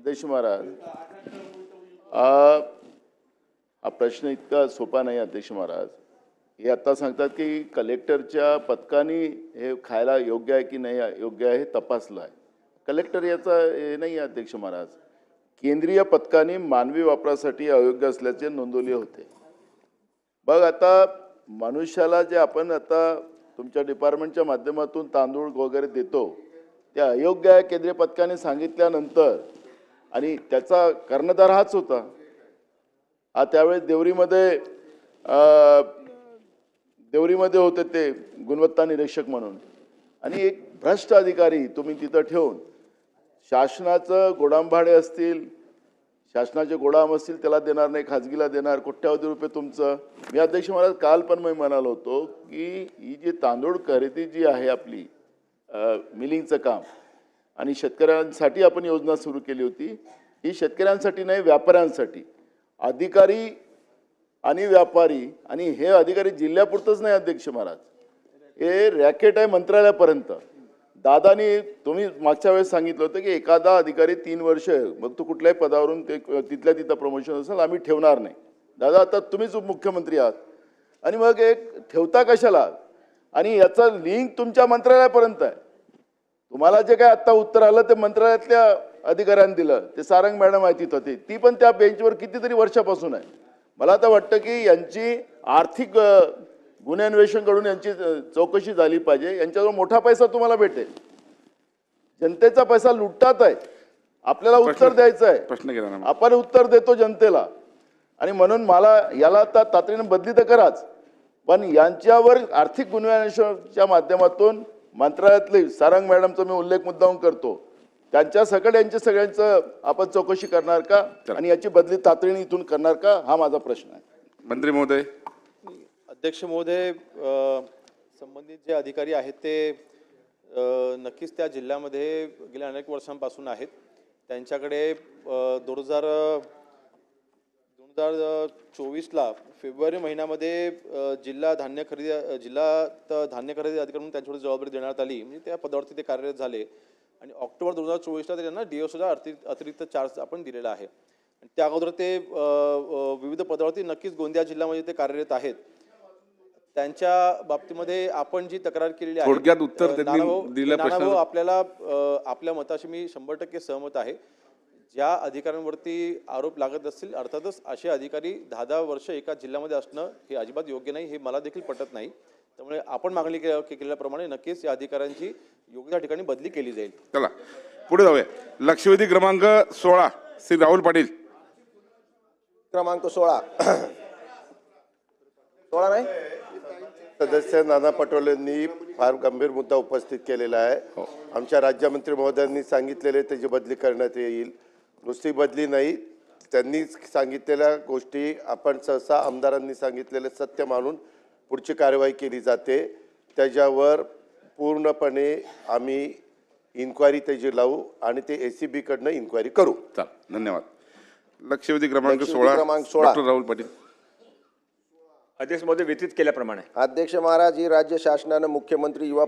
अध्यक्ष महाराज, हा प्रश्न इतका सोपा नाही अध्यक्ष महाराज. हे आता सांगतात की कलेक्टरच्या पथकाने हे खायला योग्य आहे की नाही योग्य आहे हे तपासलं आहे. कलेक्टर याचा हे नाही अध्यक्ष महाराज. केंद्रीय पथकाने मानवी वापरासाठी अयोग्य असल्याचे नोंदवले होते. बघ आता मनुष्याला जे आपण आता तुमच्या डिपार्टमेंटच्या माध्यमातून तांदूळ वगैरे देतो ते अयोग्य आहे केंद्रीय पथकाने सांगितल्यानंतर आणि त्याचा कर्णधार हाच होता. त्यावेळेस देवरीमध्ये होते ते गुणवत्ता निरीक्षक म्हणून आणि एक भ्रष्ट अधिकारी तुम्ही तिथं ठेवून शासनाचं गोडाम भाडे असतील, शासनाचे गोडाम असतील त्याला देणार नाही, खाजगीला देणार, कोट्यावधी रुपये तुमचं. मी अध्यक्ष महाराज काल पण मी म्हणालो होतो की ही जी तांदूळ खरेदी जी आहे आपली मिलिंगचं काम आणि शेतकऱ्यांसाठी आपण योजना सुरू केली होती, ही शेतकऱ्यांसाठी नाही व्यापाऱ्यांसाठी. अधिकारी आणि व्यापारी आणि हे अधिकारी जिल्ह्यापुरतंच नाही अध्यक्ष महाराज, हे रॅकेट आहे मंत्रालयापर्यंत. दादानी तुम्ही मागच्या वेळेस सांगितलं होतं की एखादा अधिकारी 3 वर्ष मग तो कुठल्याही पदावरून ते तिथल्या तिथं प्रमोशन असेल आम्ही ठेवणार नाही. दादा आता तुम्हीच मुख्यमंत्री आहात आणि मग एक ठेवता कशाला आणि याचा लिंक तुमच्या मंत्रालयापर्यंत आहे. तुम्हाला जे काय आत्ता उत्तर आलं ते मंत्रालयातल्या अधिकाऱ्यांनी दिलं, ते सारंग मॅडम आहे तिथं, ती पण त्या बेंचवर कितीतरी वर्षापासून आहे. मला तर वाटतं की यांची आर्थिक गुन्हे अन्वेषणकडून यांची चौकशी झाली पाहिजे. यांच्याजवळ मोठा पैसा तुम्हाला भेटेल, जनतेचा पैसा लुटतात आहे, आपल्याला उत्तर द्यायचं आहे, आपण उत्तर देतो जनतेला. आणि म्हणून मला याला आता तातडीने बदली तर कराच, पण यांच्यावर आर्थिक गुन्हे अन्वेषणाच्या माध्यमातून मंत्रालयातले सारंग मॅडमचा मी उल्लेख मुद्दाम करतो, त्यांच्या सकट यांच्या सगळ्यांचं आपण चौकशी करणार का आणि याची बदली तातडीने इथून करणार का, हा माझा प्रश्न आहे. मंत्री महोदय. अध्यक्ष महोदय, संबंधित जे अधिकारी आहेत ते नक्कीच त्या जिल्ह्यामध्ये गेल्या अनेक वर्षांपासून आहेत. त्यांच्याकडे 2024ला फेब्रुवारी महिन्यामध्ये जिल्हा धान्य खरेदी अधिकारी म्हणून त्यांच्याकडे जबाबदारी देण्यात आली, म्हणजे त्या पदावरती ते कार्यरत झाले. आणि ऑक्टोबर 2024ला त्यांना DOCला अतिरिक्त चार्ज आपण दिलेला आहे. आणि त्या अगोदर ते विविध पदावरती नक्कीच गोंदिया जिल्ह्यामध्ये ते कार्यरत आहेत. त्यांच्या बाबतीमध्ये आपण जी तक्रार केलेली आहे, थोडक्यात उत्तर नानाभाऊ, आपल्याला आपल्या मताशी मी 100% सहमत आहे. ज्या अधिकाऱ्यांवरती आरोप लागत असतील अर्थातच असे अधिकारी 10-10 वर्ष एका जिल्ह्यामध्ये असणं हे अजिबात योग्य नाही, हे मला देखील पटत नाही. त्यामुळे आपण मागणी केल्याप्रमाणे नक्कीच या अधिकाऱ्यांची योग्य त्या ठिकाणी बदली केली जाईल. चला पुढे जाऊया. लक्षवेधी क्रमांक 16 श्री राहुल पाटील. क्रमांक 16 नाही सदस्य नाना पटोलेंनी फार गंभीर मुद्दा उपस्थित केलेला आहे. आमच्या राज्यमंत्री महोदयांनी सांगितलेले त्याची बदली करण्यात येईल. नुसती बदली नाही, त्यांनी सांगितलेल्या गोष्टी आपण सहसा आमदारांनी सांगितलेले सत्य मानून पुढची कार्यवाही केली जाते. त्याच्यावर पूर्णपणे आम्ही इन्क्वायरी त्याची लावू आणि ते ACB कडनं इन्क्वायरी करू. धन्यवाद. लक्षवेधी क्रमांक 16 डॉक्टर राहुल पाटील. अध्यक्ष महोदय, वितरित केल्याप्रमाणे अध्यक्ष महाराज, ही राज्य शासनानं मुख्यमंत्री युवा